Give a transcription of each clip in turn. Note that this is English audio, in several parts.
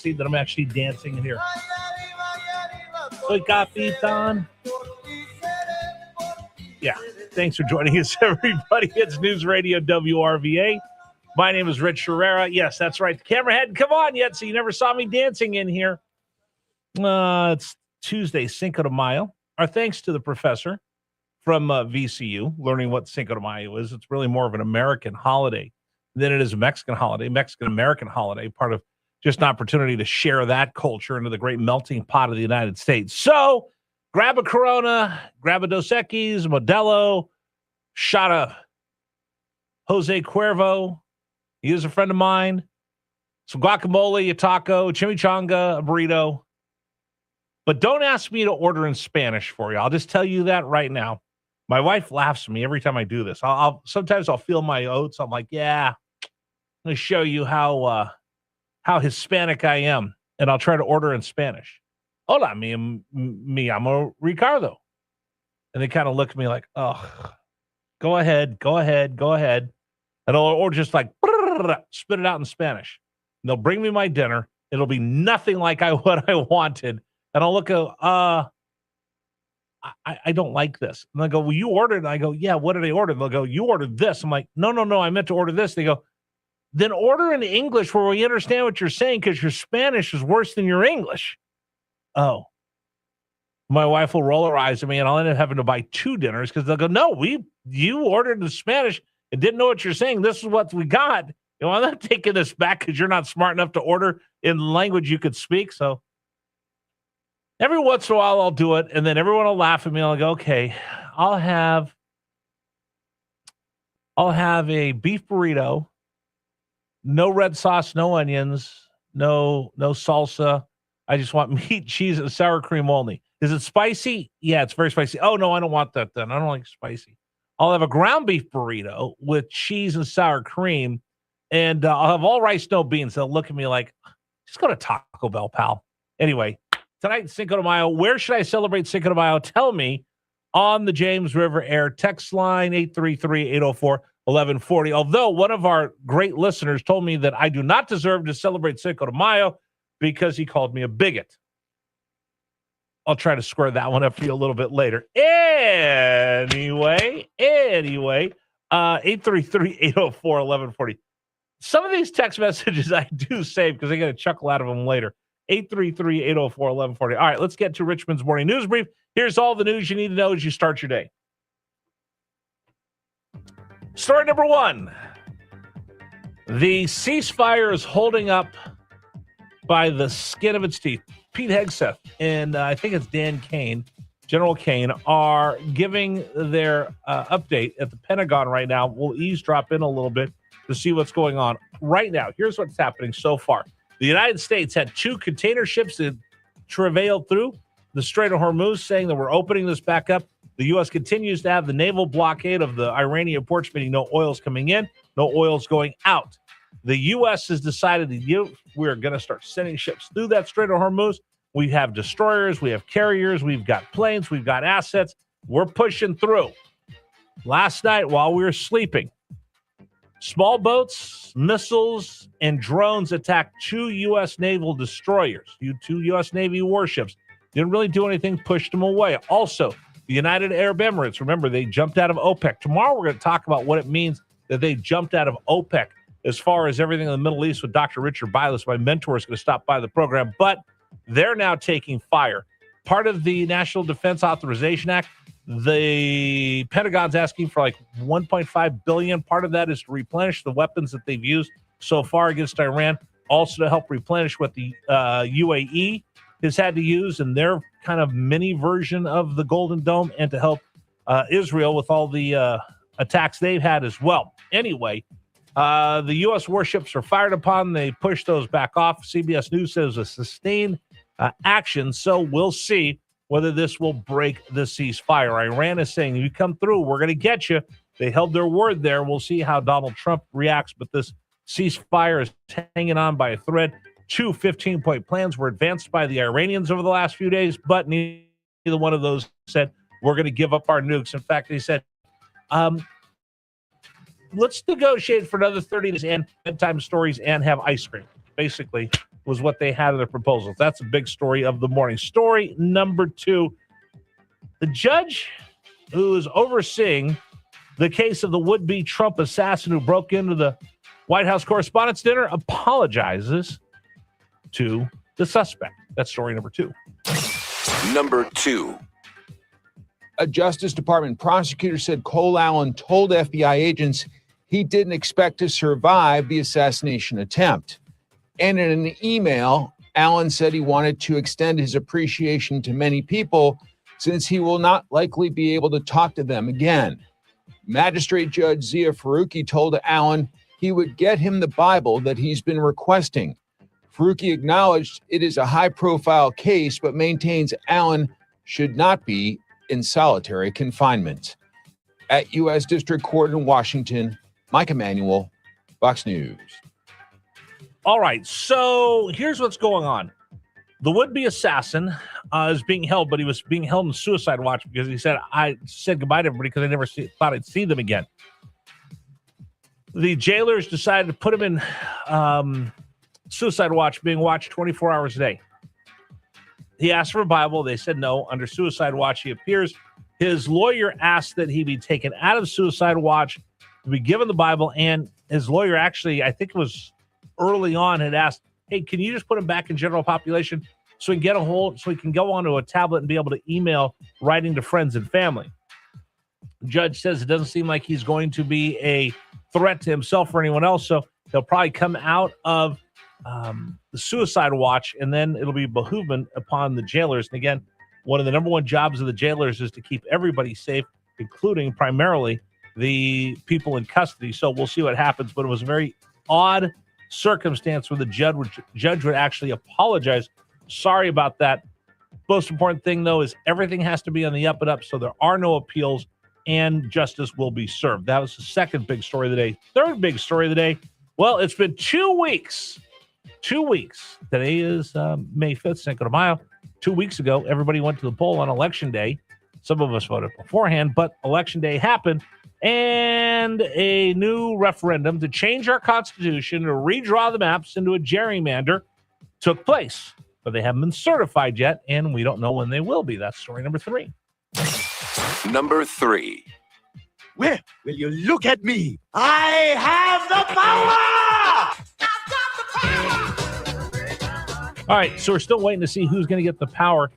see that I'm actually dancing in here. Soy Capitan. Yeah, thanks for joining us, everybody. It's News Radio WRVA. My name is Rich Herrera. Yes, that's right. The camera hadn't come on yet, so you never saw me dancing in here. It's Tuesday, Cinco de Mayo. Our thanks to the professor from VCU, learning what Cinco de Mayo is. It's really more of an American holiday than it is a Mexican holiday, Mexican-American holiday, part of just an opportunity to share that culture into the great melting pot of the United States. So grab a Corona, grab a Dos Equis, Modelo, shot of Jose Cuervo. He is a friend of mine. Some guacamole, a taco, chimichanga, a burrito. But don't ask me to order in Spanish for you. I'll just tell you that right now. My wife laughs at me every time I do this. Sometimes I'll feel my oats. I'm like, yeah, I'm going to show you how Hispanic I am, and I'll try to order in Spanish. Hola, me llamo Ricardo. And they kind of look at me like, oh, go ahead. And or just like, spit it out in Spanish. And they'll bring me my dinner. It'll be nothing like what I wanted. And I'll look at, I don't like this. And they go, well, you ordered. And I go, yeah, what did I order? And they'll go, you ordered this. I'm like, no, I meant to order this. They go, then order in English where we understand what you're saying because your Spanish is worse than your English. Oh. My wife will roll her eyes at me, and I'll end up having to buy two dinners because they'll go, no, you ordered in Spanish and didn't know what you're saying. This is what we got. I'm not taking this back because you're not smart enough to order in the language you could speak. So every once in a while I'll do it, and then everyone will laugh at me. I'll go, okay, I'll have a beef burrito, no red sauce, no onions, no salsa. I just want meat, cheese, and sour cream only. Is it spicy? Yeah, it's very spicy. Oh, no, I don't want that then. I don't like spicy. I'll have a ground beef burrito with cheese and sour cream, and I'll have all rice, no beans. They'll look at me like, just go to Taco Bell, pal. Anyway, tonight, Cinco de Mayo. Where should I celebrate Cinco de Mayo? Tell me on the James River Air text line 833-804-1140. Although one of our great listeners told me that I do not deserve to celebrate Cinco de Mayo because he called me a bigot. I'll try to square that one up for you a little bit later. Anyway, 833-804-1140. Some of these text messages I do save because I get a chuckle out of them later. 833-804-1140. All right, let's get to Richmond's morning news brief. Here's all the news you need to know as you start your day. Story number one. The ceasefire is holding up by the skin of its teeth. Pete Hegseth and I think it's Dan Kane, General Kane, are giving their update at the Pentagon right now. We'll eavesdrop in a little bit to see what's going on. Right now, here's what's happening so far. The United States had two container ships that travailed through the Strait of Hormuz, saying that we're opening this back up. The U.S. continues to have the naval blockade of the Iranian ports, meaning no oil's coming in, no oil's going out. The U.S. has decided that we're going to start sending ships through that Strait of Hormuz. We have destroyers, we have carriers, we've got planes, we've got assets. We're pushing through. Last night while we were sleeping, small boats, missiles, and drones attacked two U.S. naval destroyers, two U.S. Navy warships. Didn't really do anything, pushed them away. Also, the United Arab Emirates, remember, they jumped out of OPEC. Tomorrow we're going to talk about what it means that they jumped out of OPEC as far as everything in the Middle East with Dr. Richard Bilas. My mentor is going to stop by the program, but they're now taking fire. Part of the National Defense Authorization Act, the Pentagon's asking for like $1.5 billion. Part of that is to replenish the weapons that they've used so far against Iran, also to help replenish what the UAE has had to use in their kind of mini version of the Golden Dome, and to help Israel with all the attacks they've had as well. Anyway, the U.S. warships are fired upon. They push those back off. CBS News says a sustained action, so we'll see whether this will break the ceasefire. Iran is saying, if you come through, we're going to get you. They held their word there. We'll see how Donald Trump reacts, but this ceasefire is hanging on by a thread. Two 15-point plans were advanced by the Iranians over the last few days, but neither one of those said, we're going to give up our nukes. In fact, they said, let's negotiate for another 30 days and bedtime stories and have ice cream. Basically, was what they had in their proposals. That's a big story of the morning. Story number 2, the judge who is overseeing the case of the would-be Trump assassin who broke into the White House Correspondents' Dinner apologizes to the suspect. That's story number 2. Number 2. A Justice Department prosecutor said Cole Allen told FBI agents he didn't expect to survive the assassination attempt. And in an email, Allen said he wanted to extend his appreciation to many people since he will not likely be able to talk to them again. Magistrate Judge Zia Faruqi told Allen he would get him the Bible that he's been requesting. Faruqi acknowledged it is a high-profile case, but maintains Allen should not be in solitary confinement. At U.S. District Court in Washington, Mike Emanuel, Fox News. All right, so here's what's going on. The would-be assassin is being held, but he was being held in suicide watch because he said, I said goodbye to everybody because I never thought I'd see them again. The jailers decided to put him in suicide watch, being watched 24 hours a day. He asked for a Bible. They said no. Under suicide watch, he appears. His lawyer asked that he be taken out of suicide watch, to be given the Bible, and his lawyer actually, I think it was early on, had asked, hey, can you just put him back in general population so we can get a hold, so he can go onto a tablet and be able to email writing to friends and family? The judge says it doesn't seem like he's going to be a threat to himself or anyone else, so he'll probably come out of the suicide watch, and then it'll be behoovement upon the jailers. And again, one of the number one jobs of the jailers is to keep everybody safe, including primarily the people in custody. So we'll see what happens, but it was a very odd circumstance where the judge would actually apologize. Sorry about that. Most important thing, though, is everything has to be on the up and up, so there are no appeals, and justice will be served. That was the second big story of the day. Third big story of the day, well, it's been 2 weeks. 2 weeks. Today is May 5th, Cinco de Mayo. 2 weeks ago, everybody went to the poll on Election Day. Some of us voted beforehand, but Election Day happened, and a new referendum to change our Constitution, to redraw the maps into a gerrymander, took place. But they haven't been certified yet, and we don't know when they will be. That's story number 3. Number 3. Well, will you look at me? I have the power! All right, so we're still waiting to see who's going to get the power.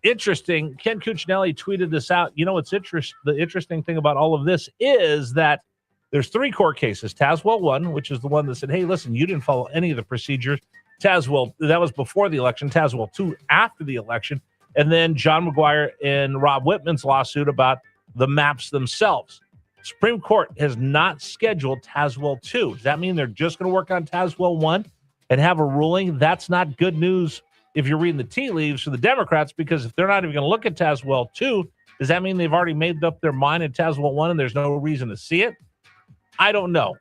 Interesting. Ken Cuccinelli tweeted this out. You know what's the interesting thing about all of this is that there's 3 court cases. Tazewell 1, which is the one that said, hey, listen, you didn't follow any of the procedures. Tazewell, that was before the election. Tazewell 2 after the election. And then John McGuire and Rob Whitman's lawsuit about the maps themselves. Supreme Court has not scheduled Tazewell 2. Does that mean they're just going to work on Tazewell 1 and have a ruling? That's not good news if you're reading the tea leaves for the Democrats, because if they're not even going to look at Tazewell 2, does that mean they've already made up their mind in Tazewell 1 and there's no reason to see it? I don't know.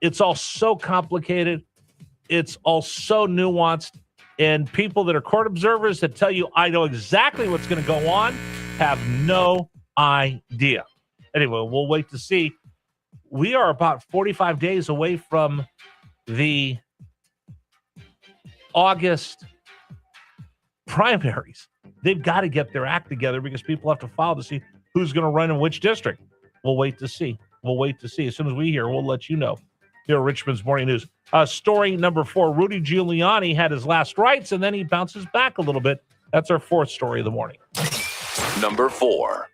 It's all so complicated. It's all so nuanced. And people that are court observers that tell you, I know exactly what's going to go on, have no idea. Anyway, we'll wait to see. We are about 45 days away from the August primaries. They've got to get their act together because people have to file to see who's going to run in which district. We'll wait to see. As soon as we hear, we'll let you know. Here at Richmond's Morning News. Story number 4, Rudy Giuliani had his last rites, and then he bounces back a little bit. That's our 4th story of the morning. Number 4.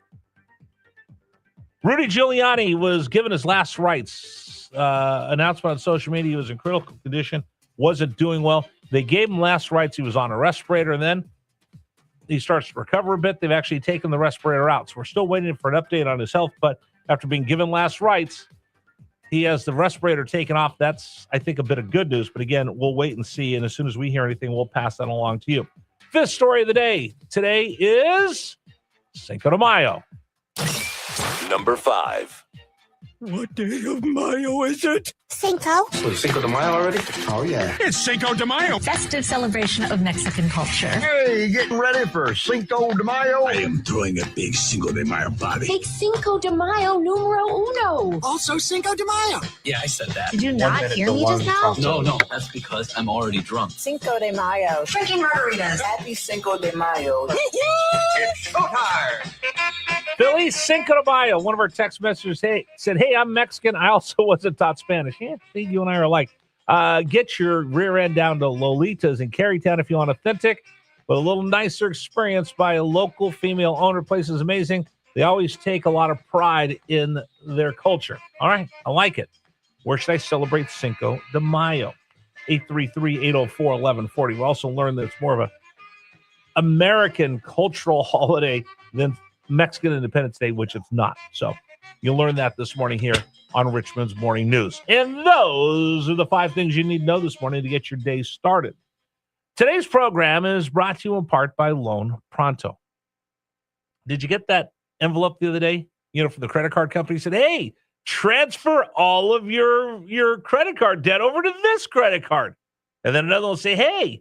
Rudy Giuliani was given his last rites. Announcement on social media, he was in critical condition, wasn't doing well. They gave him last rites. He was on a respirator, and then he starts to recover a bit. They've actually taken the respirator out. So we're still waiting for an update on his health, but after being given last rites, he has the respirator taken off. That's, I think, a bit of good news. But again, we'll wait and see. And as soon as we hear anything, we'll pass that along to you. 5th story of the day. Today is Cinco de Mayo. Number 5. What day of Mayo is it? Cinco. Cinco de Mayo already? Oh, yeah. It's Cinco de Mayo. Festive celebration of Mexican culture. Hey, getting ready for Cinco de Mayo? I am throwing a big Cinco de Mayo party. Big Cinco de Mayo numero uno. Also Cinco de Mayo. Yeah, I said that. Did you not hear me just now? No, that's because I'm already drunk. Cinco de Mayo. Drinking margaritas. Happy Cinco de Mayo. It's showtime. Philly Cinco de Mayo. One of our text messages said, hey, I'm Mexican. I also wasn't taught Spanish. Yeah, see, you and I are alike. Get your rear end down to Lolita's in Carytown if you want authentic, but a little nicer experience by a local female owner. Place is amazing. They always take a lot of pride in their culture. All right, I like it. Where should I celebrate Cinco de Mayo? 833-804-1140. We also learned that it's more of a American cultural holiday than Mexican Independence Day, which it's not. So you'll learn that this morning here on Richmond's Morning News. And those are the 5 things you need to know this morning to get your day started. Today's program is brought to you in part by Loan Pronto. Did you get that envelope the other day? For the credit card company said, hey, transfer all of your credit card debt over to this credit card. And then another will say, hey,